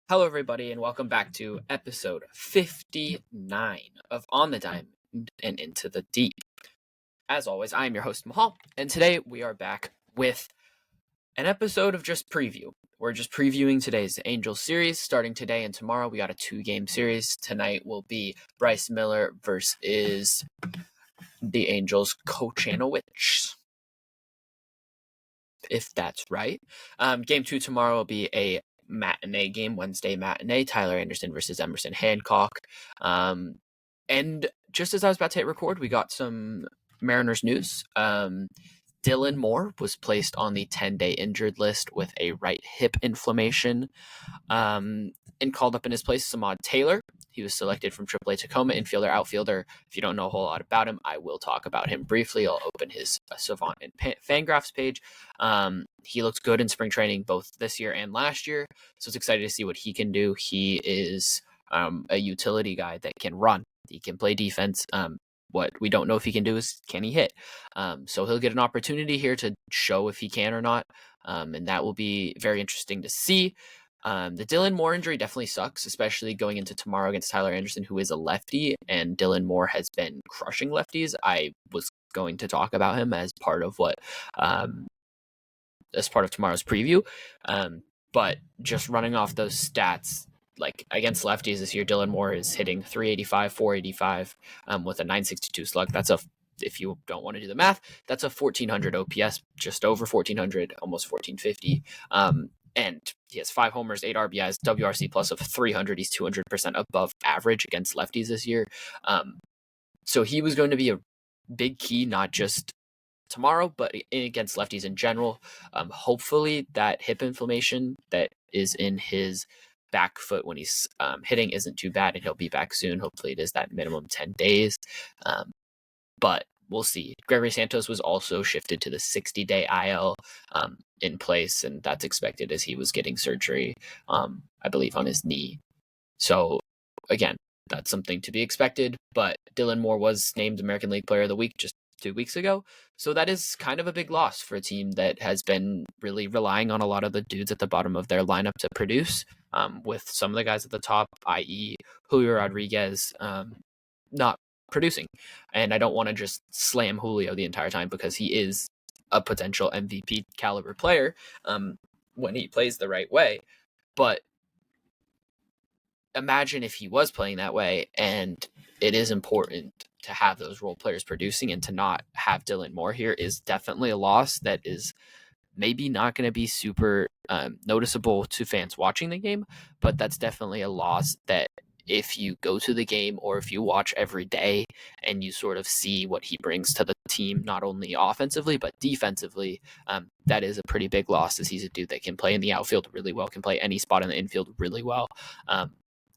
Hello, everybody, and welcome back to episode 59 of On the Diamond and Into the Deep. As always, I am your host, Mahal, and today we are back with an episode of just preview. We're just previewing today's Angels series. Starting today and tomorrow, we got a 2-game series. Tonight will be Bryce Miller versus the Angels' Kochanowicz, if that's right. Game 2 tomorrow will be a matinee game, Wednesday matinee, Tyler Anderson versus Emerson Hancock. And just as I was about to hit record, we got some Mariners news. Dylan Moore was placed on the 10-day injured list with a right hip inflammation, and called up in his place Samad Taylor. He was selected from AAA Tacoma, infielder, outfielder. If you don't know a whole lot about him, I will talk about him briefly. I'll open his Savant and Fangraphs page. He looks good in spring training both this year and last year, so it's excited to see what he can do. He is a utility guy that can run. He can play defense. What we don't know if he can do is, can he hit? So he'll get an opportunity here to show if he can or not, and that will be very interesting to see. The Dylan Moore injury definitely sucks, especially going into tomorrow against Tyler Anderson, who is a lefty, and Dylan Moore has been crushing lefties. I was going to talk about him as part of tomorrow's preview. But just running off those stats, like against lefties this year, Dylan Moore is hitting 385, 485 with a 962 slug. If you don't want to do the math, that's a 1400 OPS, just over 1400, almost 1450. And he has 5 homers, 8 RBIs, WRC plus of 300. He's 200% above average against lefties this year. So he was going to be a big key, not just tomorrow, but against lefties in general. Hopefully that hip inflammation that is in his back foot when he's hitting isn't too bad, and he'll be back soon. Hopefully it is that minimum 10 days. But we'll see. Gregory Santos was also shifted to the 60-day IL in place, and that's expected as he was getting surgery, I believe, on his knee. So, again, that's something to be expected. But Dylan Moore was named American League Player of the Week just 2 weeks ago. So that is kind of a big loss for a team that has been really relying on a lot of the dudes at the bottom of their lineup to produce, with some of the guys at the top, i.e. Julio Rodriguez, not producing. And I don't want to just slam Julio the entire time, because he is a potential MVP caliber player when he plays the right way. But imagine if he was playing that way, and it is important to have those role players producing, and to not have Dylan Moore here is definitely a loss that is maybe not going to be super noticeable to fans watching the game, but that's definitely a loss that if you go to the game or if you watch every day and you sort of see what he brings to the team, not only offensively but defensively, that is a pretty big loss, as he's a dude that can play in the outfield really well, can play any spot in the infield really well,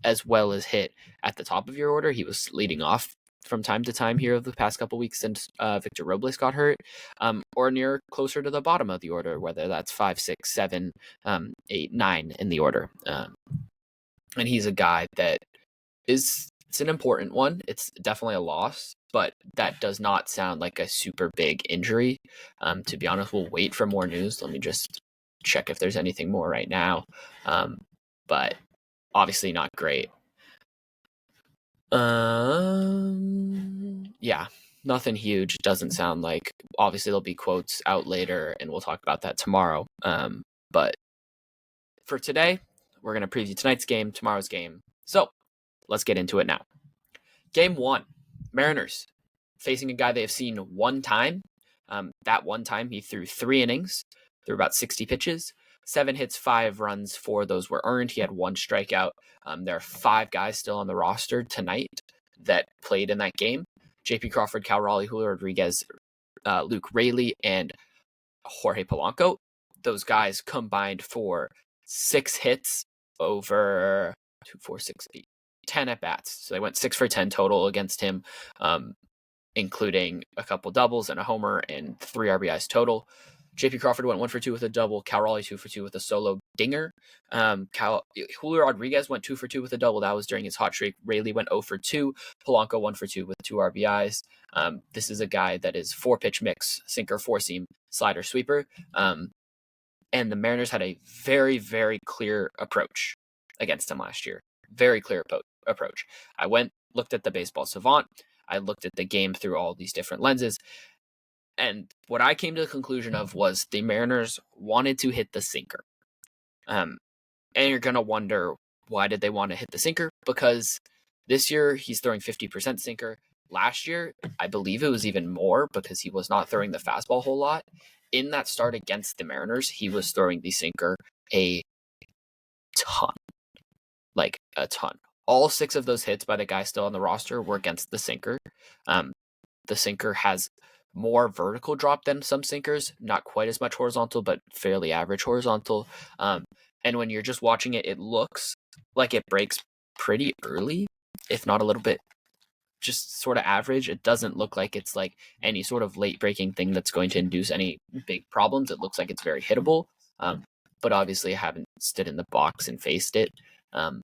as well as hit at the top of your order. He was leading off from time to time here over the past couple weeks since Victor Robles got hurt, or near closer to the bottom of the order, whether that's 5, 6, 7, 8, 9 in the order. And he's a guy that it's an important one. It's definitely a loss, but that does not sound like a super big injury. To be honest, we'll wait for more news. Let me just check if there's anything more right now. But obviously not great. Yeah, nothing huge. Doesn't sound like. Obviously there'll be quotes out later, and we'll talk about that tomorrow. But for today, we're going to preview tonight's game, tomorrow's game. So let's get into it now. Game 1, Mariners facing a guy they have seen one time. That one time he threw 3 innings, threw about 60 pitches, 7 hits, 5 runs, 4 of those were earned. He had 1 strikeout. There are 5 guys still on the roster tonight that played in that game. J.P. Crawford, Cal Raleigh, Julio Rodriguez, Luke Raley, and Jorge Polanco. Those guys combined for 6 hits over 2, 4, 6, 8, 10 at-bats. So they went 6 for 10 total against him, including a couple doubles and a homer and 3 RBIs total. J.P. Crawford went 1 for 2 with a double. Cal Raleigh 2 for 2 with a solo dinger. Julio Rodriguez went 2 for 2 with a double. That was during his hot streak. Raley went 0 for 2. Polanco 1 for 2 with 2 RBIs. This is a guy that is 4-pitch mix, sinker, 4-seam, slider, sweeper. And the Mariners had a very, very clear approach against him last year. Very clear approach. I looked at the baseball savant. I looked at the game through all these different lenses. And what I came to the conclusion of was the Mariners wanted to hit the sinker. And you're going to wonder, why did they want to hit the sinker? Because this year he's throwing 50% sinker. Last year, I believe it was even more because he was not throwing the fastball a whole lot. In that start against the Mariners, he was throwing the sinker a ton. Like a ton. All 6 of those hits by the guy still on the roster were against the sinker. The sinker has more vertical drop than some sinkers, not quite as much horizontal, but fairly average horizontal. And when you're just watching it, it looks like it breaks pretty early, if not a little bit just sort of average. It doesn't look like it's like any sort of late breaking thing that's going to induce any big problems. It looks like it's very hittable. But obviously I haven't stood in the box and faced it. And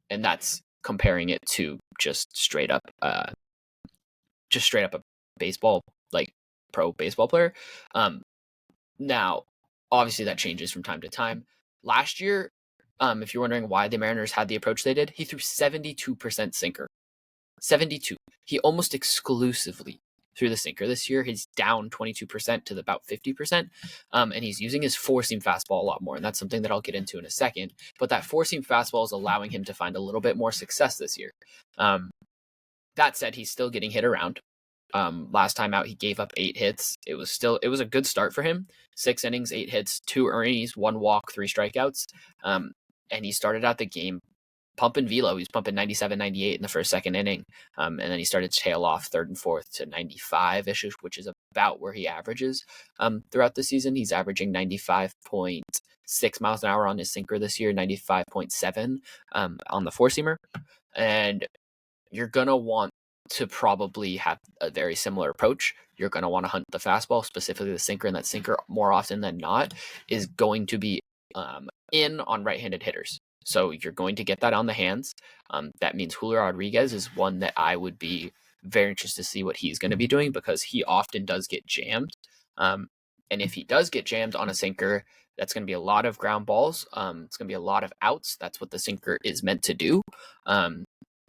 that's comparing it to just straight up a baseball, like pro baseball player. Now, obviously that changes from time to time. Last year, if you're wondering why the Mariners had the approach they did, he threw 72% sinker. 72. He almost exclusively threw the sinker. This year, he's down 22% to about 50%, and he's using his four-seam fastball a lot more, and that's something that I'll get into in a second. But that four-seam fastball is allowing him to find a little bit more success this year. That said, he's still getting hit around. Last time out, he gave up 8 hits. It was a good start for him. 6 innings, 8 hits, 2 earnings, 1 walk, 3 strikeouts. And he started out the game pumping velo. He was pumping 97, 98 in the first, second inning. And then he started to tail off third and fourth to 95-ish, which is about where he averages throughout the season. He's averaging 95.6 miles an hour on his sinker this year, 95.7 on the four-seamer. And you're going to want to probably have a very similar approach. You're going to want to hunt the fastball, specifically the sinker, and that sinker more often than not is going to be in on right-handed hitters. So you're going to get that on the hands. That means Julio Rodriguez is one that I would be very interested to see what he's going to be doing, because he often does get jammed. And if he does get jammed on a sinker, that's going to be a lot of ground balls. It's going to be a lot of outs. That's what the sinker is meant to do.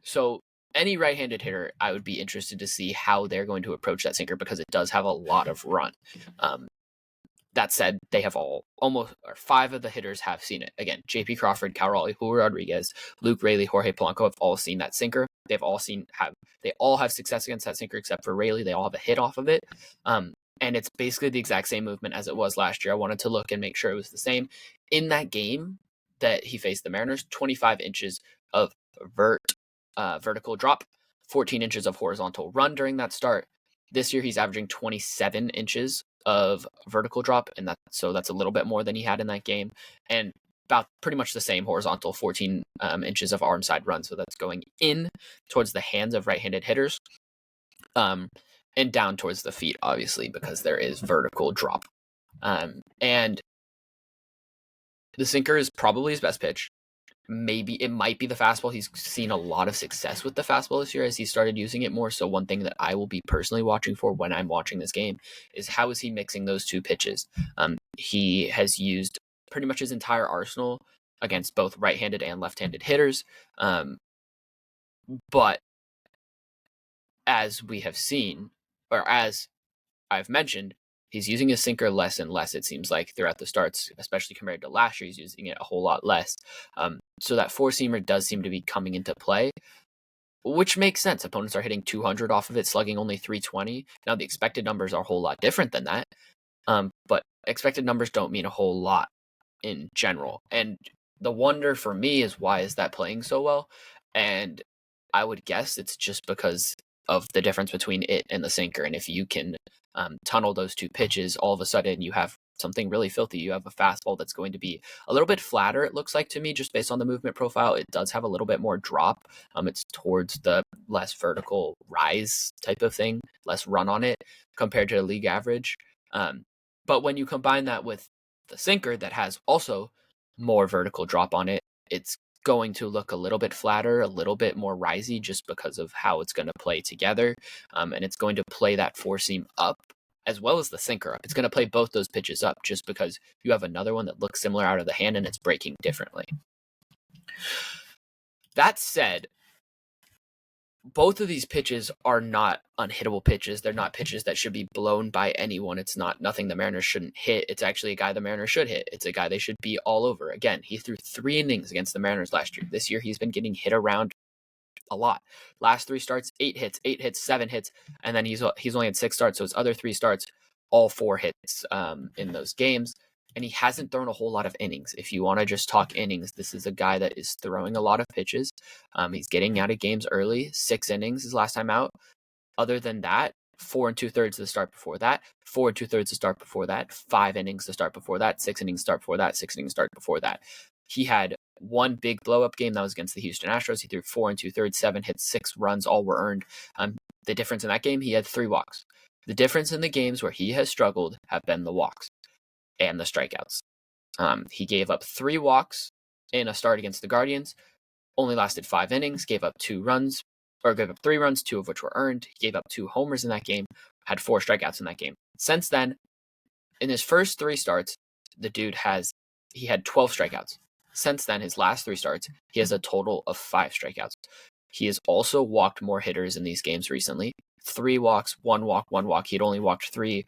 So any right-handed hitter, I would be interested to see how they're going to approach that sinker, because it does have a lot of run. That said, they have almost 5 of the hitters have seen it. Again, J.P. Crawford, Cal Raleigh, Julio Rodriguez, Luke Raley, Jorge Polanco have all seen that sinker. They all have success against that sinker except for Raley. They all have a hit off of it. And it's basically the exact same movement as it was last year. I wanted to look and make sure it was the same. In that game that he faced the Mariners, 25 inches of vertical drop, 14 inches of horizontal run during that start. This year, he's averaging 27 inches of vertical drop, and that's a little bit more than he had in that game, and about pretty much the same horizontal, 14 inches of arm side run. So that's going in towards the hands of right-handed hitters, and down towards the feet, obviously, because there is vertical drop. And the sinker is probably his best pitch. Maybe it might be the fastball. He's seen a lot of success with the fastball this year as he started using it more. So one thing that I will be personally watching for when I'm watching this game is how is he mixing those two pitches. He has used pretty much his entire arsenal against both right-handed and left-handed hitters. But as we have seen, or as I've mentioned, he's using his sinker less and less, it seems like, throughout the starts, especially compared to last year. He's using it a whole lot less. So that four-seamer does seem to be coming into play, which makes sense. Opponents are hitting 200 off of it, slugging only 320. Now, the expected numbers are a whole lot different than that, but expected numbers don't mean a whole lot in general. And the wonder for me is, why is that playing so well? And I would guess it's just because of the difference between it and the sinker. And if you can tunnel those two pitches, all of a sudden you have something really filthy. You have a fastball that's going to be a little bit flatter, it looks like to me, just based on the movement profile. It does have a little bit more drop. It's towards the less vertical rise type of thing, less run on it compared to the league average. But when you combine that with the sinker that has also more vertical drop on it, it's going to look a little bit flatter, a little bit more risey, just because of how it's going to play together. And it's going to play that four seam up as well as the sinker up. It's going to play both those pitches up, just because you have another one that looks similar out of the hand and it's breaking differently. That said, both of these pitches are not unhittable pitches. They're not pitches that should be blown by anyone. It's not nothing the Mariners shouldn't hit. It's actually a guy the Mariners should hit. It's a guy they should be all over. Again, he threw 3 innings against the Mariners last year. This year, he's been getting hit around a lot. Last 3 starts, 8 hits, 7 hits, and then he's only had 6 starts. So his other 3 starts, all 4 hits in those games. And he hasn't thrown a whole lot of innings. If you want to just talk innings, this is a guy that is throwing a lot of pitches. He's getting out of games early. 6 innings his last time out. Other than that, 4 2/3 the start before that, 4 2/3 the start before that, 5 innings the start before that, 6 innings start before that, 6 innings start before that. He had one big blow-up game that was against the Houston Astros. He threw 4 2/3, 7 hits, 6 runs, all were earned. The difference in that game, he had 3 walks. The difference in the games where he has struggled have been the walks and the strikeouts. He gave up 3 walks in a start against the Guardians, only lasted 5 innings, gave up 3 runs, 2 of which were earned. He gave up 2 homers in that game, had 4 strikeouts in that game. Since then, in his first 3 starts, the dude he had 12 strikeouts. Since then, his last 3 starts, he has a total of 5 strikeouts. He has also walked more hitters in these games recently. 3 walks, 1 walk, 1 walk. He had only walked 3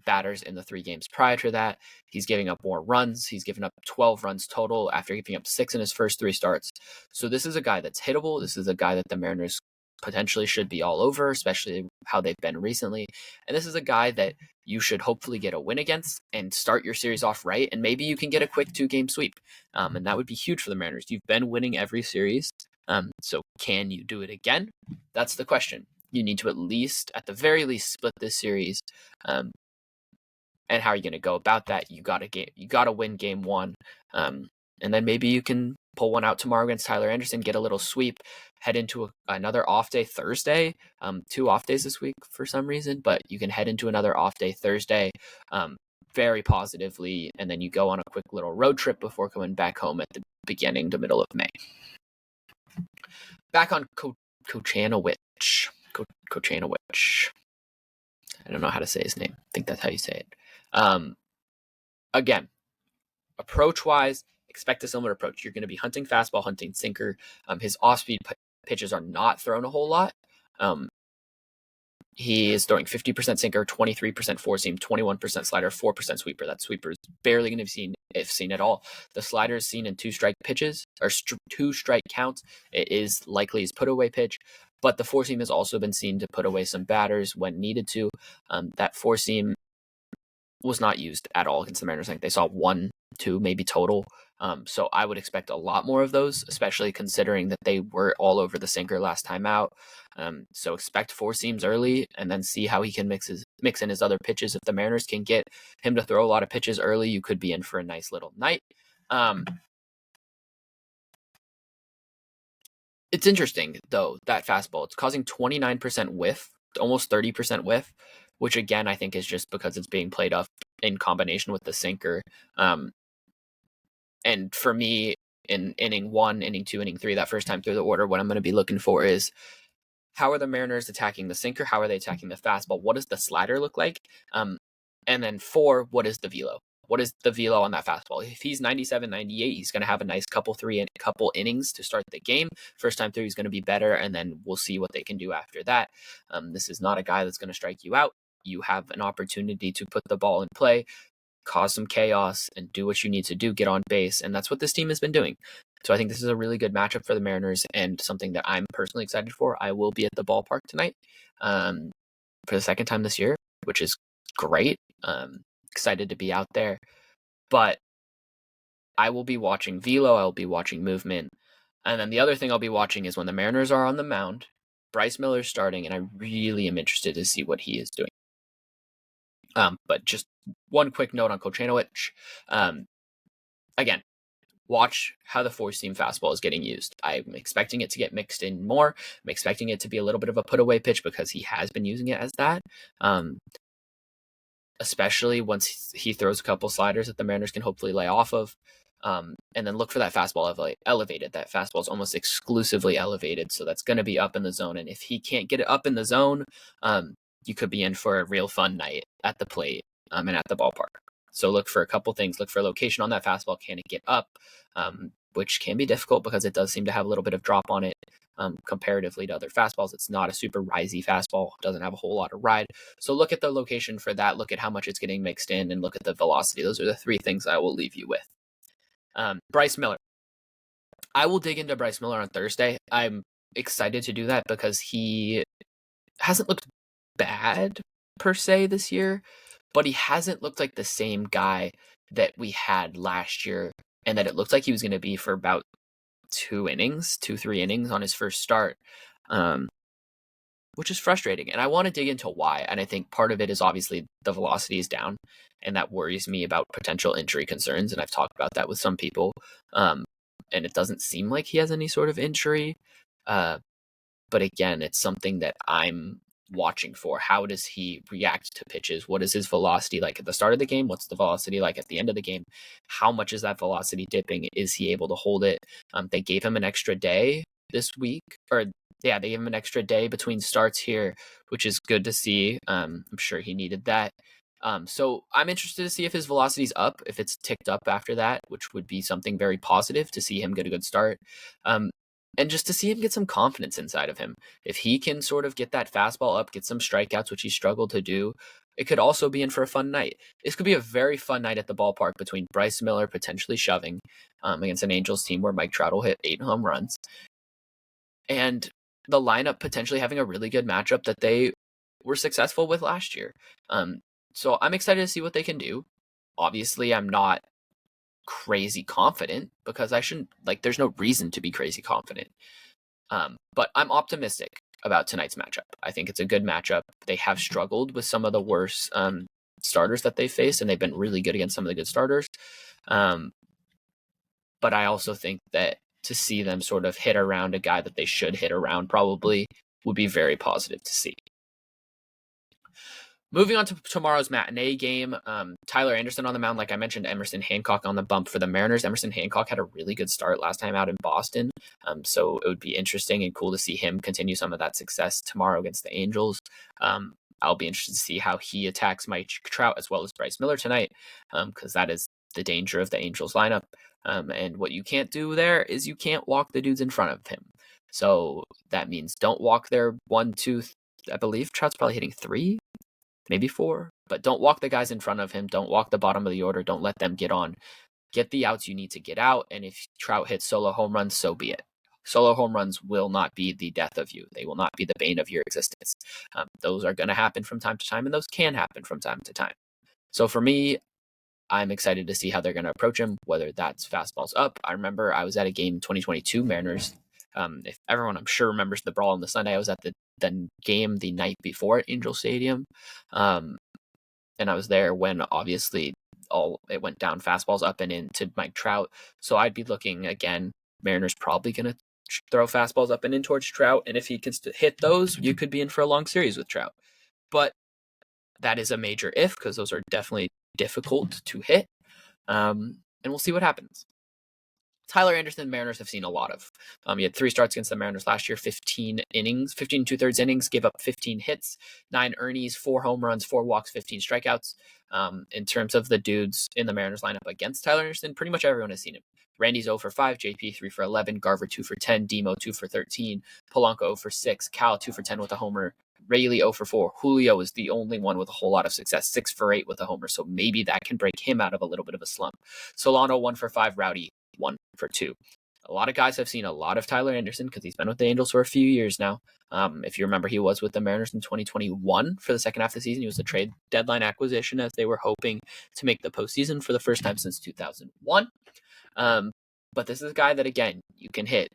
batters in the 3 games prior to that. He's giving up more runs. He's given up 12 runs total after giving up 6 in his first 3 starts. So this is a guy that's hittable. This is a guy that the Mariners potentially should be all over, especially how they've been recently. And this is a guy that you should hopefully get a win against and start your series off right. And maybe you can get a quick 2-game sweep. And that would be huge for the Mariners. You've been winning every series. So can you do it again? That's the question. You need to at the very least, split this series. And how are you going to go about that? You got to win game 1. And then maybe you can pull one out tomorrow against Tyler Anderson, get a little sweep, head into another off day Thursday. 2 off days this week for some reason, but you can head into another off day Thursday very positively, and then you go on a quick little road trip before coming back home at the beginning to middle of May. Back on Kochanowicz. Kochanowicz. I don't know how to say his name. I think that's how you say it. Again, approach-wise, expect a similar approach. You're going to be hunting fastball, hunting sinker. His off-speed pitches are not thrown a whole lot. He is throwing 50% sinker, 23% four-seam, 21% slider, 4% sweeper. That sweeper is barely going to be seen, if seen at all. The slider is seen in 2-strike pitches, or 2-strike counts. It is likely his put-away pitch, but the four-seam has also been seen to put away some batters when needed to. That four-seam was not used at all against the Mariners. I think they saw 1, 2 maybe total. So I would expect a lot more of those, especially considering that they were all over the sinker last time out. So expect 4 seams early and then see how he can mix in his other pitches. If the Mariners can get him to throw a lot of pitches early, you could be in for a nice little night. It's interesting, though, that fastball. It's causing 29% whiff, almost 30% whiff, which, again, I think is just because it's being played up in combination with the sinker. And for me, in inning 1, inning 2, inning 3, that first time through the order, what I'm going to be looking for is how are the Mariners attacking the sinker? How are they attacking the fastball? What does the slider look like? And then 4, what is the velo? What is the velo on that fastball? If he's 97, 98, he's going to have a nice couple innings to start the game. First time through, he's going to be better, and then we'll see what they can do after that. This is not a guy that's going to strike you out. You have an opportunity to put the ball in play, cause some chaos, and do what you need to do, get on base, and that's what this team has been doing. So I think this is a really good matchup for the Mariners and something that I'm personally excited for. I will be at the ballpark tonight for the second time this year, which is great. Excited to be out there. But I will be watching velo, I will be watching movement. And then the other thing I'll be watching is when the Mariners are on the mound, Bryce Miller's starting, and I really am interested to see what he is doing. But just one quick note on Kochanowicz. Again, watch how the four-seam fastball is getting used. I'm expecting it to get mixed in more. I'm expecting it to be a little bit of a put-away pitch because he has been using it as that. Especially once he throws a couple sliders that the Mariners can hopefully lay off of. And then look for that fastball elevated. That fastball is almost exclusively elevated, so that's going to be up in the zone. And if he can't get it up in the zone, you could be in for a real fun night at the plate and at the ballpark. So look for a couple things. Look for location on that fastball. Can it get up? which can be difficult because it does seem to have a little bit of drop on it comparatively to other fastballs. It's not a super risey fastball, doesn't have a whole lot of ride. So look at the location for that, look at how much it's getting mixed in, and look at the velocity. Those are the three things I will leave you with. Bryce Miller. I will dig into Bryce Miller on Thursday. I'm excited to do that because he hasn't looked bad per se this year, but he hasn't looked like the same guy that we had last year and that it looked like he was going to be for about 3 innings on his first start, which is frustrating. And I want to dig into why. And I think part of it is obviously the velocity is down, and that worries me about potential injury concerns. And I've talked about that with some people. And it doesn't seem like he has any sort of injury. But again, it's something that I'm watching for. How does he react to pitches? What is his velocity like at the start of the game? What's the velocity like at the end of the game? How much is that velocity dipping? Is he able to hold it? They gave him an extra day this week, they gave him an extra day between starts here, which is good to see. I'm sure he needed that. So I'm interested to see if his velocity's up, if it's ticked up after that, which would be something very positive to see him get a good start. And just to see him get some confidence inside of him. If he can sort of get that fastball up, get some strikeouts, which he struggled to do, it could also be in for a fun night. This could be a very fun night at the ballpark between Bryce Miller potentially shoving against an Angels team where Mike Trout will hit 8 home runs, and the lineup potentially having a really good matchup that they were successful with last year. So I'm excited to see what they can do. Obviously, I'm not crazy confident because there's no reason to be crazy confident. But I'm optimistic about tonight's matchup. I think it's a good matchup. They have struggled with some of the worst starters that they faced, and they've been really good against some of the good starters. But I also think that to see them sort of hit around a guy that they should hit around probably would be very positive to see. Moving on to tomorrow's matinee game, Tyler Anderson on the mound. Like I mentioned, Emerson Hancock on the bump for the Mariners. Emerson Hancock had a really good start last time out in Boston, so it would be interesting and cool to see him continue some of that success tomorrow against the Angels. I'll be interested to see how he attacks Mike Trout as well as Bryce Miller tonight, because that is the danger of the Angels lineup. And what you can't do there is you can't walk the dudes in front of him. So that means don't walk their 1, 2, I believe Trout's probably hitting 3. Maybe 4, but don't walk the guys in front of him. Don't walk the bottom of the order. Don't let them get on. Get the outs you need to get out, and if Trout hits solo home runs, so be it. Solo home runs will not be the death of you. They will not be the bane of your existence. Those are going to happen from time to time, and those can happen from time to time. So for me, I'm excited to see how they're going to approach him, whether that's fastballs up. I remember I was at a game 2022 Mariners. If everyone, I'm sure, remembers the brawl on the Sunday, I was at the game the night before at Angel Stadium. And I was there when obviously it went down fastballs up and in to Mike Trout. So I'd be looking again, Mariners probably going to throw fastballs up and in towards Trout. And if he can hit those, you could be in for a long series with Trout. But that is a major if, because those are definitely difficult to hit. And we'll see what happens. Tyler Anderson, Mariners have seen a lot of. He had 3 starts against the Mariners last year, 15 innings, 15 2/3 innings, gave up 15 hits, 9 earnies, 4 home runs, 4 walks, 15 strikeouts. In terms of the dudes in the Mariners lineup against Tyler Anderson, pretty much everyone has seen him. Randy's 0 for 5, JP 3 for 11, Garver 2 for 10, Demo 2 for 13, Polanco 0 for 6, Cal 2 for 10 with a homer, Rayleigh 0 for 4. Julio is the only one with a whole lot of success, 6 for 8 with a homer, so maybe that can break him out of a little bit of a slump. Solano 1 for 5, Rowdy 1 for 2. A lot of guys have seen a lot of Tyler Anderson because he's been with the Angels for a few years now. If you remember, he was with the Mariners in 2021 for the second half of the season. He was a trade deadline acquisition as they were hoping to make the postseason for the first time since 2001. But this is a guy that, again, you can hit.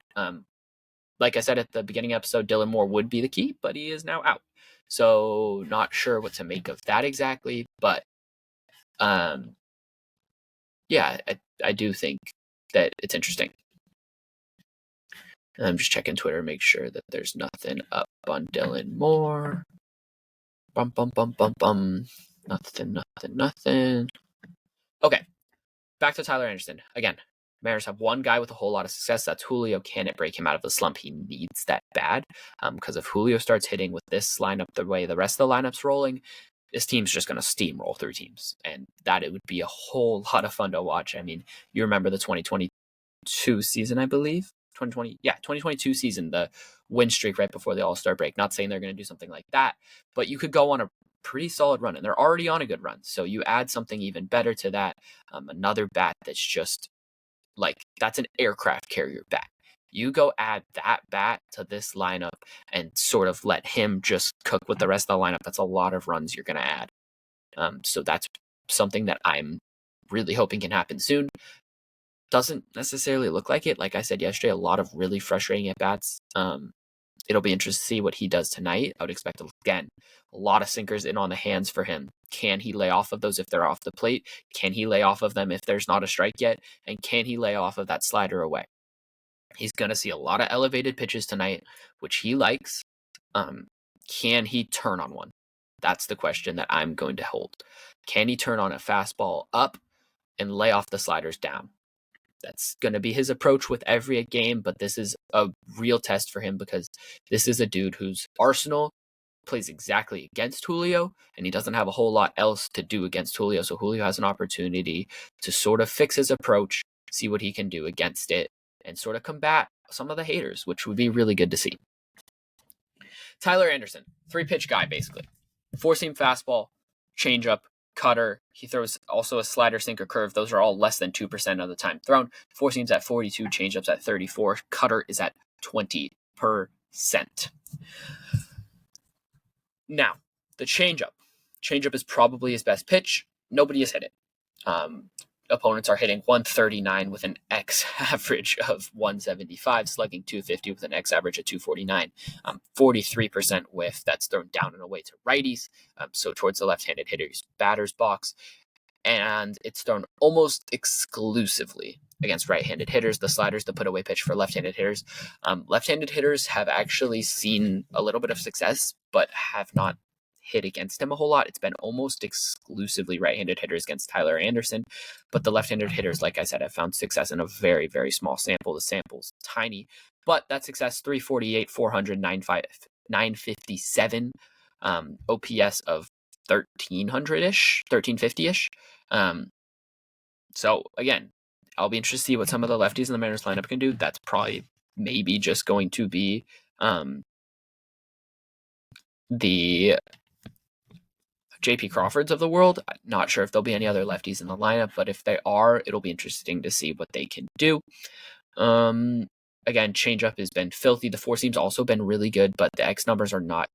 Like I said at the beginning episode, Dylan Moore would be the key, but he is now out. So not sure what to make of that exactly. But yeah, I do think that it's interesting. I'm just checking Twitter, make sure that there's nothing up on Dylan Moore. Bum, bum, bum, bum, bum. Nothing. Okay, back to Tyler Anderson. Again, Mariners have one guy with a whole lot of success. That's Julio. Can it break him out of the slump? He needs that bad. Because if Julio starts hitting with this lineup the way the rest of the lineup's rolling, this team's just going to steamroll through teams. And that it would be a whole lot of fun to watch. I mean, you remember the 2020 2022 season, I believe. 2022 season, the win streak right before the All-Star break. Not saying they're going to do something like that, but you could go on a pretty solid run, and they're already on a good run. So you add something even better to that, another bat that's just like, that's an aircraft carrier bat. You go add that bat to this lineup and sort of let him just cook with the rest of the lineup. That's a lot of runs you're going to add. So that's something that I'm really hoping can happen soon. Doesn't necessarily look like it. Like I said yesterday, a lot of really frustrating at bats. It'll be interesting to see what he does tonight. I would expect, again, a lot of sinkers in on the hands for him. Can he lay off of those if they're off the plate? Can he lay off of them if there's not a strike yet? And can he lay off of that slider away? He's going to see a lot of elevated pitches tonight, which he likes. Can he turn on one? That's the question that I'm going to hold. Can he turn on a fastball up and lay off the sliders down? That's going to be his approach with every game, but this is a real test for him because this is a dude whose arsenal plays exactly against Julio, and he doesn't have a whole lot else to do against Julio. So Julio has an opportunity to sort of fix his approach, see what he can do against it, and sort of combat some of the haters, which would be really good to see. Tyler Anderson, 3-pitch guy, basically. 4-seam fastball, changeup, cutter. He throws also a slider, sinker, curve. Those are all less than 2% of the time thrown. 4-seams at 42, changeups at 34. Cutter is at 20%. Now, the changeup. Changeup is probably his best pitch. Nobody has hit it. Opponents are hitting 139 with an X average of 175, slugging 250 with an X average of 249. 43% whiff. That's thrown down and away to righties, so towards the left-handed hitter's batter's box. And it's thrown almost exclusively against right-handed hitters. The slider's the put-away pitch for left-handed hitters. Left-handed hitters have actually seen a little bit of success, but have not hit against him a whole lot. It's been almost exclusively right-handed hitters against Tyler Anderson, but the left-handed hitters, like I said, have found success in a very, very small sample. The sample's tiny, but that success, 348, 400, 957, OPS of 1300-ish, 1350-ish. So again, I'll be interested to see what some of the lefties in the Mariners lineup can do. That's probably maybe just going to be the JP Crawfords of the world. I'm not sure if there'll be any other lefties in the lineup, but if they are, it'll be interesting to see what they can do. Again, changeup has been filthy. The 4-seam's also been really good, but the X numbers are not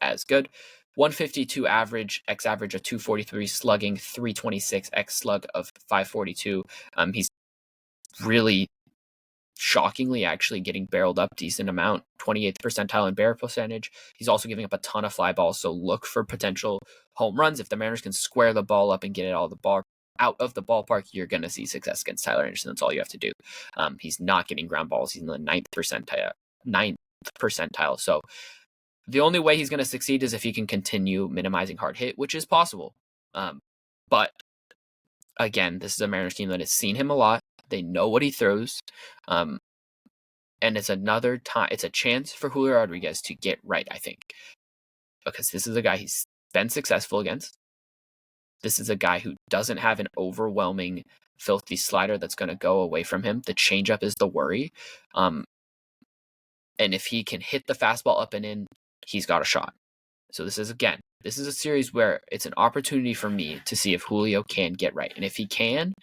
as good. 152 average, X average of 243, slugging 326, X slug of 542. He's really shockingly actually getting barreled up decent amount, 28th percentile in barrel percentage. He's also giving up a ton of fly balls, so look for potential home runs. If the Mariners can square the ball up and get it out of the ballpark, you're going to see success against Tyler Anderson. That's all you have to do. He's not getting ground balls. He's in the 9th percentile. So the only way he's going to succeed is if he can continue minimizing hard hit, which is possible. But again, this is a Mariners team that has seen him a lot. They know what he throws. And it's another time. It's a chance for Julio Rodriguez to get right, I think. Because this is a guy he's been successful against. This is a guy who doesn't have an overwhelming, filthy slider that's going to go away from him. The changeup is the worry. And if he can hit the fastball up and in, he's got a shot. So this is a series where it's an opportunity for me to see if Julio can get right. And if he can,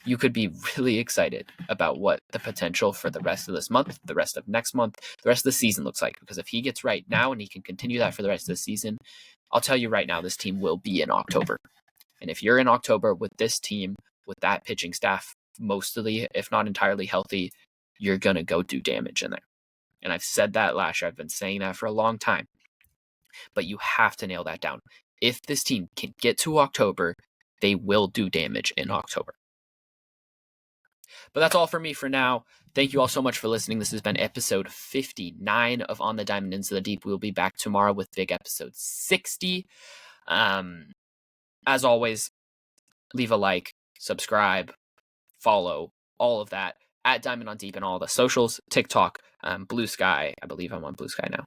you could be really excited about what the potential for the rest of this month, the rest of next month, the rest of the season looks like. Because if he gets right now and he can continue that for the rest of the season, I'll tell you right now, this team will be in October. And if you're in October with this team, with that pitching staff, mostly, if not entirely healthy, you're going to go do damage in there. And I've said that last year. I've been saying that for a long time. But you have to nail that down. If this team can get to October, they will do damage in October. But that's all for me for now. Thank you all so much for listening. This has been episode 59 of On the Diamond Into the Deep. We'll be back tomorrow with big episode 60. As always, leave a like, subscribe, follow, all of that at Diamond on Deep and all the socials, TikTok, Blue Sky. I believe I'm on Blue Sky now.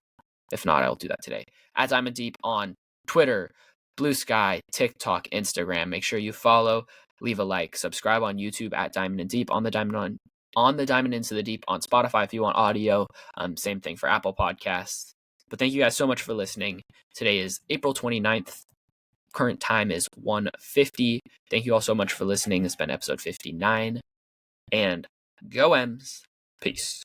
If not, I'll do that today. At Diamond Deep on Twitter, Blue Sky, TikTok, Instagram. Make sure you follow, leave a like, subscribe on YouTube at Diamond and Deep, on the Diamond on on the Diamond Into the Deep on Spotify if you want audio. Same thing for Apple Podcasts. But thank you guys so much for listening. Today is April 29th. Current time is 1:50. Thank you all so much for listening. It's been episode 59. And go M's. Peace.